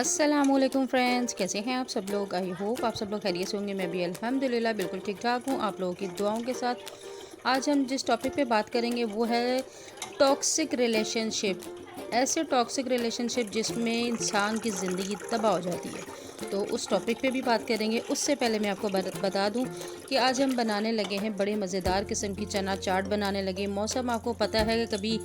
अस्सलामुअलैकुम फ्रेंड्स, कैसे हैं आप सब लोग। आई होप आप सब लोग खैरियत से होंगे। मैं भी अल्हम्दुलिल्लाह बिल्कुल ठीक ठाक हूँ, आप लोगों की दुआओं के साथ। आज हम जिस टॉपिक पे बात करेंगे वो है टॉक्सिक रिलेशनशिप। ऐसे टॉक्सिक रिलेशनशिप जिसमें इंसान की ज़िंदगी तबाह हो जाती है, तो उस टॉपिक पे भी बात करेंगे। उससे पहले मैं आपको बता दूं कि आज हम बनाने लगे हैं बड़े मज़ेदार किस्म की चना चाट बनाने लगे। मौसम आपको पता है कि कभी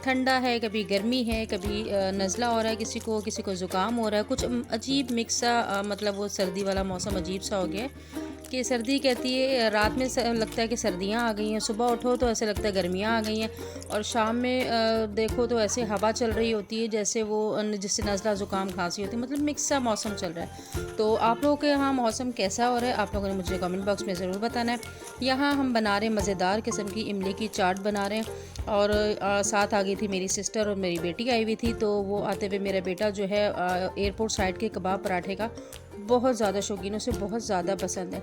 ठंडा है, कभी गर्मी है, कभी नज़ला हो रहा है, किसी को ज़ुकाम हो रहा है, कुछ अजीब मिक्स सा, मतलब वो सर्दी वाला मौसम अजीब सा हो गया है कि सर्दी कहती है, रात में लगता है कि सर्दियाँ आ गई हैं, सुबह उठो तो ऐसे लगता है गर्मियाँ आ गई हैं, और शाम में देखो तो ऐसे हवा चल रही होती है जैसे वो जिससे नज़ला ज़ुकाम खांसी होती है। मतलब मिक्स सा मौसम चल रहा है। तो आप लोगों के यहाँ मौसम कैसा हो रहा है, आप लोगों ने मुझे कमेंट बॉक्स में ज़रूर बताना है। यहाँ हम बना रहे हैं मज़ेदार किस्म की इमली की चाट बना रहे हैं, और साथ आ गई थी मेरी सिस्टर और मेरी बेटी आई हुई थी। तो वो आते हुए मेरा बेटा जो है एयरपोर्ट साइड के कबाब पराठे का बहुत ज़्यादा शौकीन, उसे बहुत ज़्यादा पसंद है।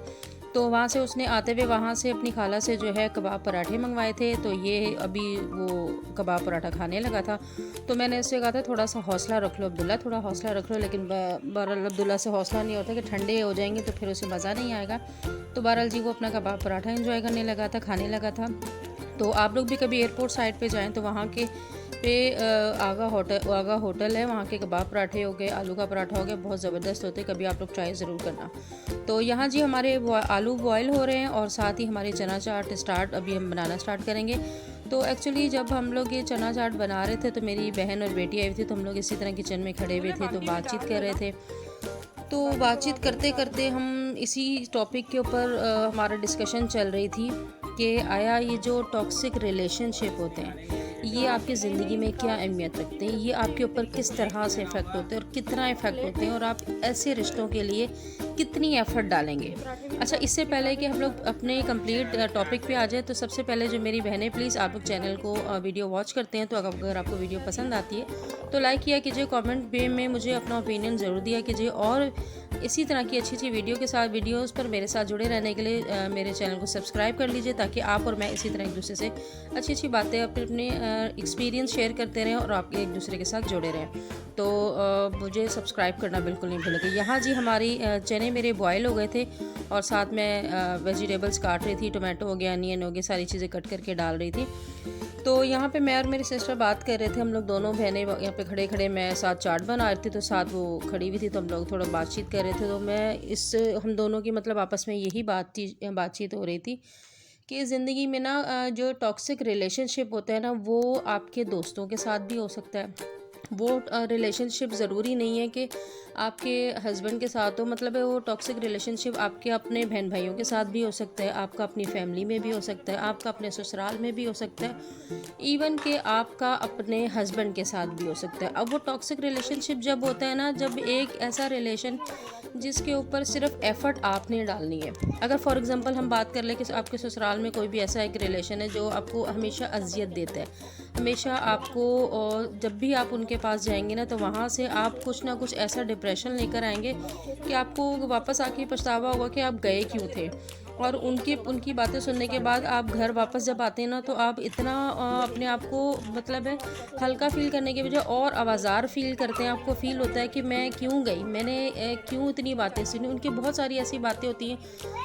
तो वहाँ से उसने आते हुए वहाँ से अपनी खाला से जो है कबाब पराठे मंगवाए थे। तो ये अभी वो कबाब पराठा खाने लगा था। तो मैंने उससे कहा था थोड़ा सा हौसला रख लो अब्दुल्ला, थोड़ा हौसला रख लो। लेकिन बहरहाल अब्दुल्ला से हौसला नहीं होता कि ठंडे हो जाएंगे तो फिर उसे मज़ा नहीं आएगा। तो बहरहाल जी वो अपना कबाब पराठा एंजॉय करने लगा था, खाने लगा था। तो आप लोग भी कभी एयरपोर्ट साइड पे जाएं तो वहाँ के पे आगा होटल है, वहाँ के कबाब पराठे हो गए, आलू का पराठा हो गया, बहुत ज़बरदस्त होते हैं। कभी आप लोग ट्राई ज़रूर करना। तो यहाँ जी हमारे आलू बॉयल हो रहे हैं और साथ ही हमारी चना चाट अभी हम बनाना स्टार्ट करेंगे। तो एक्चुअली जब हम लोग ये चना चाट बना रहे थे तो मेरी बहन और बेटी आई हुई थी, तो हम लोग इसी तरह किचन में खड़े हुए थे, तो बातचीत कर रहे थे। तो बातचीत करते करते हम इसी टॉपिक के ऊपर हमारा डिस्कशन चल रही थी कि आया ये जो टॉक्सिक रिलेशनशिप होते हैं ये आपकी ज़िंदगी में क्या अहमियत रखते हैं, ये आपके ऊपर किस तरह से इफ़ेक्ट होते हैं और कितना इफ़ेक्ट होते हैं, और आप ऐसे रिश्तों के लिए कितनी एफ़र्ट डालेंगे। अच्छा, इससे पहले कि हम लोग अपने कंप्लीट टॉपिक पे आ जाए, तो सबसे पहले जो मेरी बहनें, प्लीज़ आप लोग चैनल को वीडियो वॉच करते हैं तो अगर आपको वीडियो पसंद आती है तो लाइक किया कीजिए, कमेंट में मुझे अपना ओपिनियन ज़रूर दिया कीजिए, और इसी तरह की अच्छी अच्छी वीडियो के साथ वीडियोस पर मेरे साथ जुड़े रहने के लिए मेरे चैनल को सब्सक्राइब कर लीजिए, ताकि आप और मैं इसी तरह एक दूसरे से अच्छी अच्छी बातें अपने एक्सपीरियंस शेयर करते रहें और आप एक दूसरे के साथ जुड़े रहें। तो मुझे सब्सक्राइब करना बिल्कुल नहीं भूलेंगे। यहाँ जी हमारी चने मेरे बॉयल हो गए थे और साथ में वेजिटेबल्स काट रही थी, टोमेटो हो गया, अनियन हो गया, सारी चीज़ें कट करके डाल रही थी। तो यहाँ पे मैं और मेरी सिस्टर बात कर रहे थे, हम लोग दोनों बहनें यहाँ पे खड़े खड़े, मैं साथ चाट बना रही थी तो साथ वो खड़ी हुई थी, तो हम लोग थोड़ा बातचीत कर रहे थे। तो हम दोनों की मतलब आपस में यही बातचीत हो रही थी कि ज़िंदगी में ना जो टॉक्सिक रिलेशनशिप होता है ना, वो आपके दोस्तों के साथ भी हो सकता है। वो रिलेशनशिप ज़रूरी नहीं है कि आपके हस्बैंड के साथ हो, मतलब है वो टॉक्सिक रिलेशनशिप आपके अपने बहन भाइयों के साथ भी हो सकता है, आपका अपनी फैमिली में भी हो सकता है, आपका अपने ससुराल में भी हो सकता है, इवन कि आपका अपने हस्बैंड के साथ भी हो सकता है। अब वो टॉक्सिक रिलेशनशिप जब होता है ना, जब एक ऐसा रिलेशन जिसके ऊपर सिर्फ एफ़र्ट आपने डालनी है। अगर फॉर एग्ज़ाम्पल हम बात कर लें कि आपके ससुराल में कोई भी ऐसा एक रिलेशन है जो आपको हमेशा अजियत देता है, हमेशा आपको, और जब भी आप उनके पास जाएंगे ना तो वहाँ से आप कुछ ना कुछ ऐसा डिप्रेशन लेकर आएंगे कि आपको वापस आके पछतावा होगा कि आप गए क्यों थे। और उनकी बातें सुनने के बाद आप घर वापस जब आते हैं ना तो आप इतना अपने आप को, मतलब है, हल्का फील करने के बजाय और आवाज़ार फील करते हैं। आपको फील होता है कि मैं क्यों गई, मैंने क्यों इतनी बातें सुनी। उनकी बहुत सारी ऐसी बातें होती हैं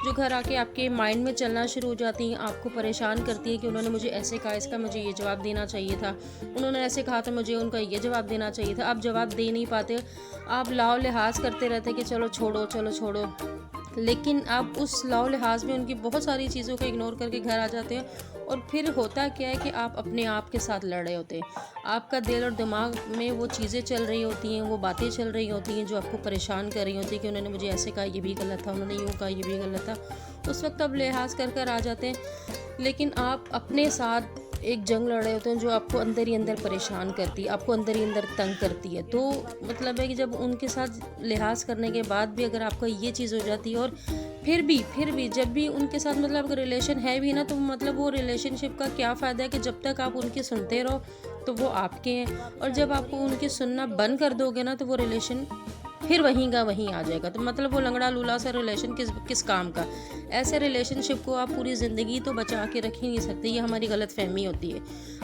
जो घर आके आपके माइंड में चलना शुरू हो जाती हैं, आपको परेशान करती हैं कि उन्होंने मुझे ऐसे कहा, इसका मुझे ये जवाब देना चाहिए था, उन्होंने ऐसे कहा था, मुझे उनका ये जवाब देना चाहिए था। आप जवाब दे नहीं पाते, आप लाओ लिहाज करते रहते कि चलो छोड़ो चलो छोड़ो, लेकिन आप उस लाओ लिहाज में उनकी बहुत सारी चीज़ों को इग्नोर करके घर आ जाते हैं। और फिर होता क्या है कि आप अपने आप के साथ लड़ रहे होते हैं, आपका दिल और दिमाग में वो चीज़ें चल रही होती हैं, वो बातें चल रही होती हैं जो आपको परेशान कर रही होती हैं कि उन्होंने मुझे ऐसे कहा, ये भी गलत था, उन्होंने यूँ कहा, ये भी गलत था। उस वक्त आप लिहाज कर कर आ जाते हैं, लेकिन आप अपने साथ एक जंग लड़ रहे होते हैं जो आपको अंदर ही अंदर परेशान करती है, आपको अंदर ही अंदर तंग करती है। तो मतलब है कि जब उनके साथ लिहाज करने के बाद भी अगर आपको ये चीज़ हो जाती है, और फिर भी जब भी उनके साथ मतलब अगर रिलेशन है भी ना, तो मतलब वो रिलेशनशिप का क्या फ़ायदा है कि जब तक आप उनकी सुनते रहो तो वो आपके हैं, और जब आपको उनकी सुनना बंद कर दोगे ना तो वो रिलेशन फिर वहीं का वहीं आ जाएगा। तो मतलब वो लंगड़ा लूला सा रिलेशन किस काम का। ऐसे रिलेशनशिप को आप पूरी ज़िंदगी तो बचा के रख ही नहीं सकते, ये हमारी गलत फहमी होती है।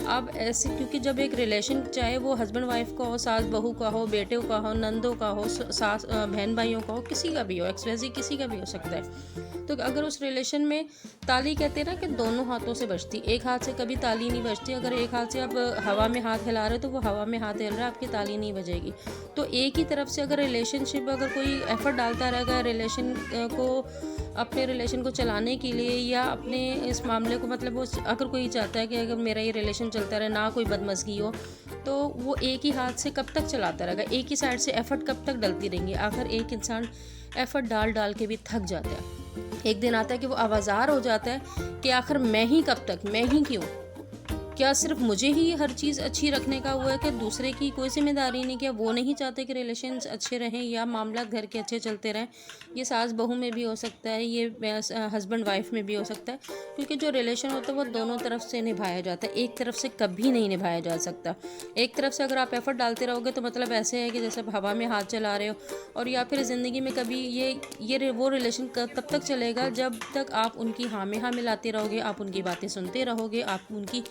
आप ऐसे, क्योंकि जब एक रिलेशन, चाहे वो हस्बैंड वाइफ का हो, सास बहू का हो, बेटे का हो, नंदों का हो, सास बहन भाइयों का हो, किसी का भी हो, एक्सवैसी किसी का भी हो सकता है। तो अगर उस रिलेशन में ताली कहते हैं ना कि दोनों हाथों से बजती, एक हाथ से कभी ताली नहीं बजती। अगर एक हाथ से आप हवा में हाथ हिला रहे हो तो वो हवा में हाथ हिल रहा है, आपकी ताली नहीं बजेगी। तो एक ही तरफ से अगर रिलेशनशिप, अगर कोई एफर्ट डालता रहेगा रिलेशन को, अपने रिलेशन को चलाने के लिए, या अपने इस मामले को, मतलब वो अगर कोई चाहता है कि अगर मेरा ये रिलेशन चलता रहे, ना कोई बदमज़गी हो, तो वो एक ही हाथ से कब तक चलाता रहेगा, एक ही साइड से एफर्ट कब तक डलती रहेंगी। आखिर एक इंसान एफर्ट डाल डाल के भी थक जाता है। एक दिन आता है कि वो आवाज़ार हो जाता है कि आखिर मैं ही कब तक, मैं ही क्यों, क्या सिर्फ मुझे ही हर चीज़ अच्छी रखने का हुआ है कि दूसरे की कोई जिम्मेदारी नहीं? क्या वो नहीं चाहते कि रिलेशन्स अच्छे रहें या मामला घर के अच्छे चलते रहें? ये सास बहू में भी हो सकता है, ये हस्बैंड वाइफ में भी हो सकता है, क्योंकि जो रिलेशन होता है वो दोनों तरफ से निभाया जाता है, एक तरफ से कभी नहीं निभाया जा सकता। एक तरफ से अगर आप एफर्ट डालते रहोगे तो मतलब ऐसे है कि जैसे आप हवा में हाथ चला रहे हो, और या फिर ज़िंदगी में कभी वो रिलेशन तब तक चलेगा जब तक आप उनकी हाँ में हाँ मिलाते रहोगे, आप उनकी बातें सुनते रहोगे, आप उनकी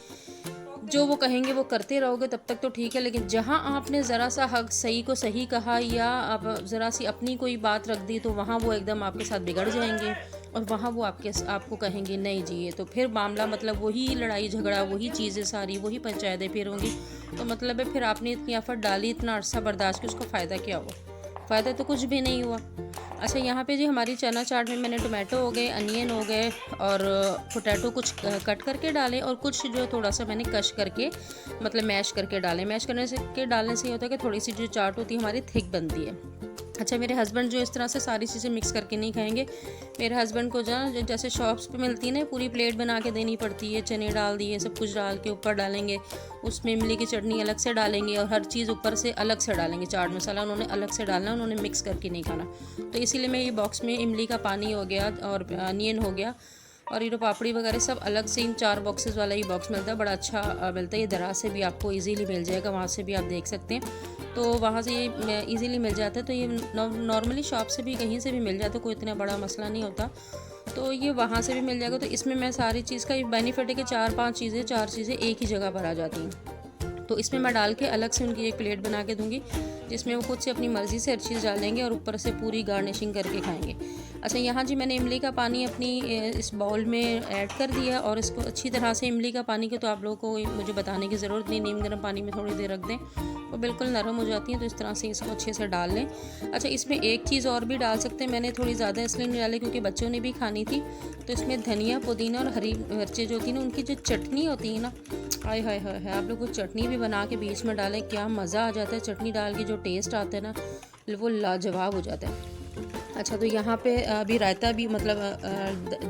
जो वो कहेंगे वो करते रहोगे, तब तक तो ठीक है। लेकिन जहाँ आपने ज़रा सा हक सही को सही कहा, या आप ज़रा सी अपनी कोई बात रख दी, तो वहाँ वो एकदम आपके साथ बिगड़ जाएंगे, और वहाँ वो आपको कहेंगे नहीं जी, ये तो फिर मामला, मतलब वही लड़ाई झगड़ा, वही चीज़ें सारी, वही पंचायतें फिर होंगी। तो मतलब है फिर आपने इतनी एफर्ट डाली, इतना अरसा बर्दाश्त किया, उसका फ़ायदा क्या हुआ? फ़ायदा तो कुछ भी नहीं हुआ। अच्छा, यहाँ पे जी हमारी चना चाट में मैंने टोमेटो हो गए, अनियन हो गए, और पोटैटो कुछ कट करके डाले, और कुछ जो थोड़ा सा मैंने कश करके, मतलब मैश करके डाले। मैश करने से डालने से ये होता है कि थोड़ी सी जो चाट होती है हमारी थिक बनती है। अच्छा, मेरे हस्बैंड जो इस तरह से सारी चीज़ें मिक्स करके नहीं खाएंगे। मेरे हस्बैंड को जैसे शॉप्स पे मिलती है ना, पूरी प्लेट बना के देनी पड़ती है, चने डाल दिए, सब कुछ डाल के ऊपर डालेंगे, उसमें इमली की चटनी अलग से डालेंगे, और हर चीज़ ऊपर से अलग से डालेंगे। चाट मसाला उन्होंने अलग से डालना, उन्होंने मिक्स करके नहीं खाना। तो इसीलिए मैं ये बॉक्स में इमली का पानी हो गया, और अनियन हो गया, और ये जो पापड़ी वगैरह सब अलग से, इन 4 बॉक्सेस वाला ही बॉक्स मिलता है, बड़ा अच्छा मिलता है। ये दराज से भी आपको इजीली मिल जाएगा, वहाँ से भी आप देख सकते हैं। तो वहाँ से ये इजीली मिल जाता है। तो ये नॉर्मली शॉप से भी, कहीं से भी मिल जाता है, कोई इतना बड़ा मसला नहीं होता। तो ये वहाँ से भी मिल जाएगा। तो इसमें मैं सारी चीज़ का बेनिफिट है कि 4 चीज़ें एक ही जगह पर आ जाती हैं। तो इसमें मैं डाल के अलग से उनकी एक प्लेट बना के दूँगी, जिसमें वो खुद से अपनी मर्ज़ी से हर चीज़ डालेंगे, और ऊपर से पूरी गार्निशिंग करके खाएंगे। अच्छा, यहाँ जी मैंने इमली का पानी अपनी इस बाउल में ऐड कर दिया, और इसको अच्छी तरह से, इमली का पानी को तो आप लोगों को मुझे बताने की ज़रूरत नहीं, नीम गर्म पानी में थोड़ी देर रख दें, वो बिल्कुल नरम हो जाती है। तो इस तरह से इसको अच्छे से डाल लें। अच्छा, इसमें एक चीज़ और भी डाल सकते हैं, मैंने थोड़ी ज़्यादा इसलिए नहीं डाली क्योंकि बच्चों ने भी खानी थी। तो इसमें धनिया, पुदीना और हरी मिर्चें जो होती हैं ना, उनकी जो चटनी होती है ना, हाय हाय हाय हाय, आप लोग को चटनी भी बना के बीच में डालें, क्या मज़ा आ जाता है। चटनी डाल के जो टेस्ट आता है ना, वो लाजवाब हो जाता है। अच्छा, तो यहाँ पे अभी रायता भी, मतलब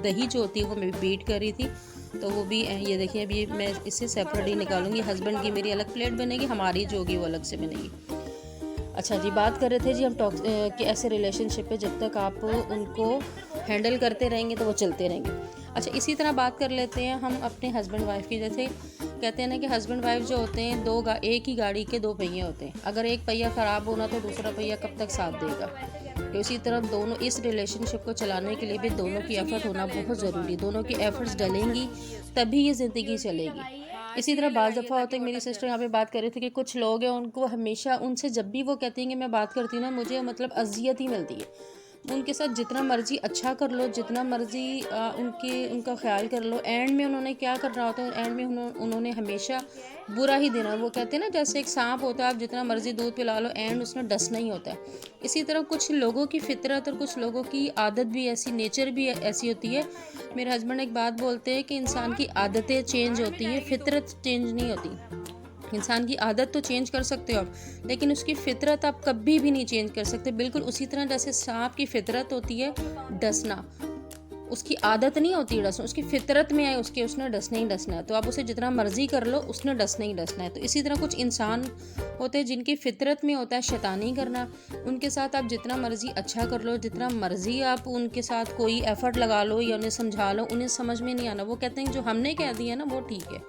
दही जो होती है वो मैं बीट कर रही थी, तो वो भी ये देखिए, अभी मैं इससे सेपरेट ही निकालूंगी। हस्बैंड की मेरी अलग प्लेट बनेगी, हमारी जो होगी वो अलग से बनेगी। अच्छा जी, बात कर रहे थे जी हम कि ऐसे रिलेशनशिप पे जब तक आप उनको हैंडल करते रहेंगे तो वो चलते रहेंगे। अच्छा, इसी तरह बात कर लेते हैं हम अपने हस्बैंड वाइफ की। जैसे कहते हैं ना कि हस्बैंड वाइफ जो होते हैं, एक ही गाड़ी के 2 पहिए होते हैं। अगर एक पहिया ख़राब होना तो दूसरा पहिया कब तक साथ देगा। तो इसी तरह दोनों, इस रिलेशनशिप को चलाने के लिए भी दोनों की एफ़र्ट होना बहुत ज़रूरी। दोनों की एफ़र्ट्स डलेंगी तभी ये ज़िंदगी चलेगी। इसी तरह बाज़ दफ़ा होता है, मेरी सिस्टर यहाँ पे बात कर रही थी कि कुछ लोग हैं, उनको हमेशा, उनसे जब भी वो कहती हैं कि मैं बात करती हूँ ना, मुझे मतलब अज़ियत ही मिलती है। उनके साथ जितना मर्ज़ी अच्छा कर लो, जितना मर्ज़ी उनका ख्याल कर लो, एंड में उन्होंने क्या करना होता है, एंड में उन्होंने हमेशा बुरा ही देना। वो कहते हैं ना, जैसे एक सांप होता है, आप जितना मर्ज़ी दूध पिला लो, एंड उसने डसना ही होता है। इसी तरह कुछ लोगों की फितरत और कुछ लोगों की आदत भी ऐसी, नेचर भी ऐसी होती है। मेरे हस्बैंड एक बात बोलते हैं कि इंसान की आदतें चेंज होती हैं, फितरत चेंज नहीं होती। इंसान की आदत तो चेंज कर सकते हो आप, लेकिन उसकी फितरत आप कभी भी नहीं चेंज कर सकते। बिल्कुल उसी तरह जैसे सांप की फितरत होती है डसना, उसकी आदत नहीं होती है डसना, उसकी फितरत में है उसने डसना ही डसना है। तो आप उसे जितना मर्जी कर लो, उसने डसना ही डसना है। तो इसी तरह कुछ इंसान होते हैं जिनकी फितरत में होता है शैतानी करना। उनके साथ आप जितना मर्जी अच्छा कर लो, जितना मर्जी आप उनके साथ कोई एफर्ट लगा लो या उन्हें समझा लो, उन्हें समझ में नहीं आना। वो कहते हैं जो हमने कह दिया ना वो ठीक है,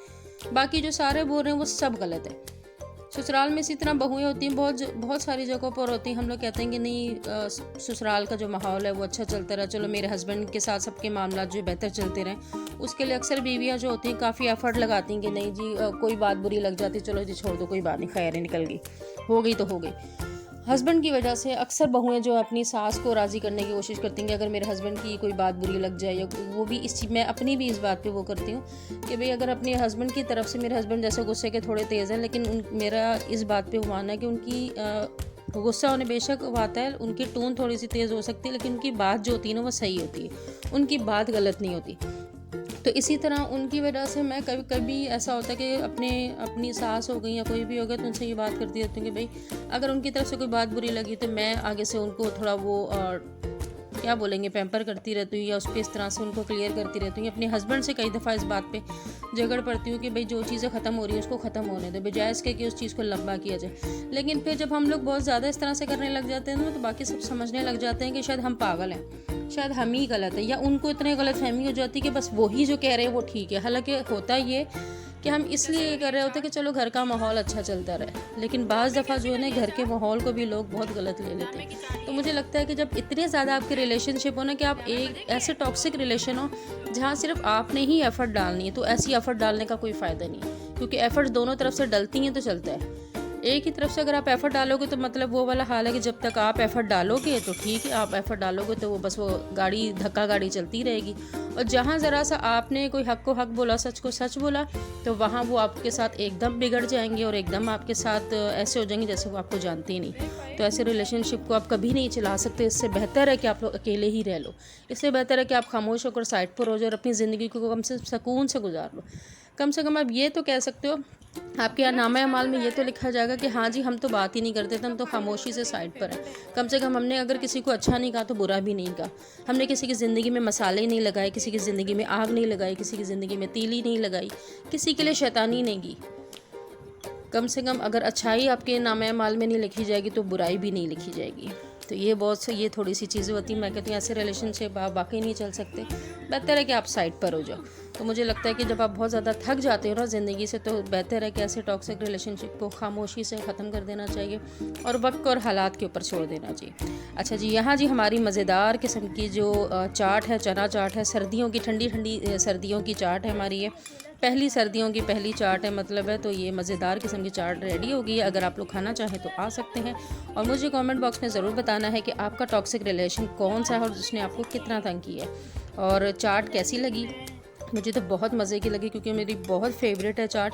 बाकी जो सारे बोल रहे हैं वो सब गलत है। ससुराल में इसी तरह बहुएं होती हैं, बहुत सारी जगहों पर होती हैं। हम लोग कहते हैं कि नहीं ससुराल का जो माहौल है वो अच्छा चलता रहा, चलो मेरे हस्बैंड के साथ सबके मामला जो बेहतर चलते रहें। उसके लिए अक्सर बीवियाँ जो होती हैं काफ़ी एफर्ट लगाती हैं कि नहीं जी कोई बात बुरी लग जाती, चलो जी छोड़ दो, कोई बात नहीं, खैर निकल गई, हो गई तो हो गई। हस्बैंड की वजह से अक्सर बहुएं जो अपनी सास को राज़ी करने की कोशिश करती हैं कि अगर मेरे हस्बैंड की कोई बात बुरी लग जाए, या वो भी मैं अपनी भी इस बात पे वो करती हूँ कि भाई अगर अपने हस्बैंड की तरफ से, मेरे हस्बैंड जैसे गुस्से के थोड़े तेज़ हैं, लेकिन मेरा इस बात पे मानना है कि उनकी गुस्सा होने बेशक आता है, उनकी टोन थोड़ी सी तेज़ हो सकती है, लेकिन उनकी बात जो होती है ना वो सही होती है, उनकी बात गलत नहीं होती। तो इसी तरह उनकी वजह से मैं कभी कभी ऐसा होता है कि अपनी सास हो गई या कोई भी हो गया तो उनसे ये बात करती रहती हूँ कि भाई अगर उनकी तरफ से कोई बात बुरी लगी तो मैं आगे से उनको थोड़ा वो क्या बोलेंगे पैम्पर करती रहती हूँ, या उस पर इस तरह से उनको क्लियर करती रहती हूँ। अपने हस्बैंड से कई दफ़ा इस बात पे झगड़ पड़ती हूँ कि भाई जो चीज़ें ख़त्म हो रही है उसको ख़त्म होने दे, बजाय इसके कि उस चीज़ को लंबा किया जाए। लेकिन फिर जब हम लोग बहुत ज़्यादा इस तरह से करने लग जाते हैं ना तो बाकी सब समझने लग जाते हैं कि शायद हम पागल हैं, शायद हम ही गलत है, या उनको इतने गलत फहमी हो जाती है कि बस वही जो कह रहे हैं वो ठीक है। हालांकि होता ये कि हम इसलिए ये कर रहे होते हैं कि चलो घर का माहौल अच्छा चलता रहे, लेकिन बाज़ दफ़ा जो है ना घर के माहौल को भी लोग बहुत गलत ले लेते हैं। तो मुझे लगता है कि जब इतने ज़्यादा आपके रिलेशनशिप हो ना कि आप एक ऐसे टॉक्सिक रिलेशन हो जहाँ सिर्फ आपने ही एफ़र्ट डालनी है, तो ऐसी एफ़र्ट डालने का कोई फ़ायदा नहीं है, क्योंकि एफ़र्ट दोनों तरफ से डलती हैं तो चलता है। एक ही तरफ से अगर आप एफ़र्ट डालोगे तो मतलब वो वाला हाल है कि जब तक आप एफ़र्ट डालोगे तो ठीक है, आप एफ़र्ट डालोगे तो वो बस वो गाड़ी धक्का गाड़ी चलती रहेगी। और जहाँ ज़रा सा आपने कोई हक को हक बोला, सच को सच बोला, तो वहाँ वो आपके साथ एकदम बिगड़ जाएंगे और एकदम आपके साथ ऐसे हो जाएंगे जैसे वो आपको जानते ही नहीं। तो ऐसे रिलेशनशिप को आप कभी नहीं चला सकते। इससे बेहतर है कि आप लोग अकेले ही रह लो, इससे बेहतर है कि आप खामोश होकर साइड पर हो जाओ और अपनी ज़िंदगी को कम से सुकून से गुजार लो। कम से कम आप ये तो कह सकते हो, आपके नामा अमाल में ये तो लिखा जाएगा कि हाँ जी हम तो बात ही नहीं करते थे, हम तो खामोशी से साइड पर हैं। कम से कम हमने अगर किसी को अच्छा नहीं कहा तो बुरा भी नहीं कहा, हमने किसी की ज़िंदगी में मसाले नहीं लगाए, किसी की ज़िंदगी में आग नहीं लगाई, किसी की ज़िंदगी में तीली नहीं लगाई, किसी के लिए शैतानी नहीं की। कम से कम अगर अच्छाई आपके नामा अमाल में नहीं लिखी जाएगी तो बुराई भी नहीं लिखी जाएगी। तो ये थोड़ी सी चीज़ें होती हैं। मैं कहती हूँ ऐसे रिलेशनशिप आप वाकई नहीं चल सकते, बेहतर है कि आप साइड पर हो जाओ। तो मुझे लगता है कि जब आप बहुत ज़्यादा थक जाते हो ना ज़िंदगी से, तो बेहतर है कि ऐसे टॉक्सिक रिलेशनशिप को खामोशी से ख़त्म कर देना चाहिए और वक्त और हालात के ऊपर छोड़ देना चाहिए। अच्छा जी, यहाँ जी हमारी मज़ेदार किस्म की जो चाट है, चना चाट है, सर्दियों की ठंडी ठंडी सर्दियों की चाट है हमारी, ये पहली सर्दियों की पहली चाट है मतलब है। तो ये मज़ेदार किस्म की चाट रेडी हो गई है। अगर आप लोग खाना चाहें तो आ सकते हैं और मुझे कमेंट बॉक्स में ज़रूर बताना है कि आपका टॉक्सिक रिलेशन कौन सा है और जिसने आपको कितना तंग किया है और चाट कैसी लगी। मुझे तो बहुत मज़े की लगी क्योंकि मेरी बहुत फेवरेट है चाट।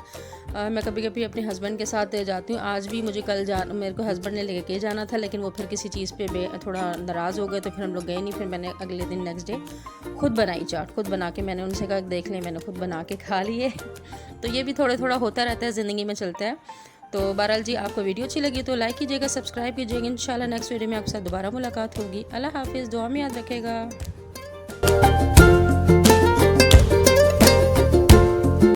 मैं कभी कभी अपने हस्बैंड के साथ जाती हूँ। आज भी मुझे मेरे को हस्बैंड ने लेके जाना था, लेकिन वो फिर किसी चीज़ पे थोड़ा नाराज़ हो गए तो फिर हम लोग गए नहीं। फिर मैंने अगले दिन नेक्स्ट डे खुद बनाई चाट, खुद बना के मैंने उनसे कहा देख लें, मैंने खुद बना के खा लिए। तो ये भी थोड़ा होता रहता है, ज़िंदगी में चलता है। तो बहरहाल जी, आपको वीडियो अच्छी लगी तो लाइक कीजिएगा, सब्सक्राइब कीजिएगा। इंशाल्लाह नेक्स्ट वीडियो में आपके साथ दोबारा मुलाकात होगी। अल्लाह हाफिज़, दुआ में याद रखेगा।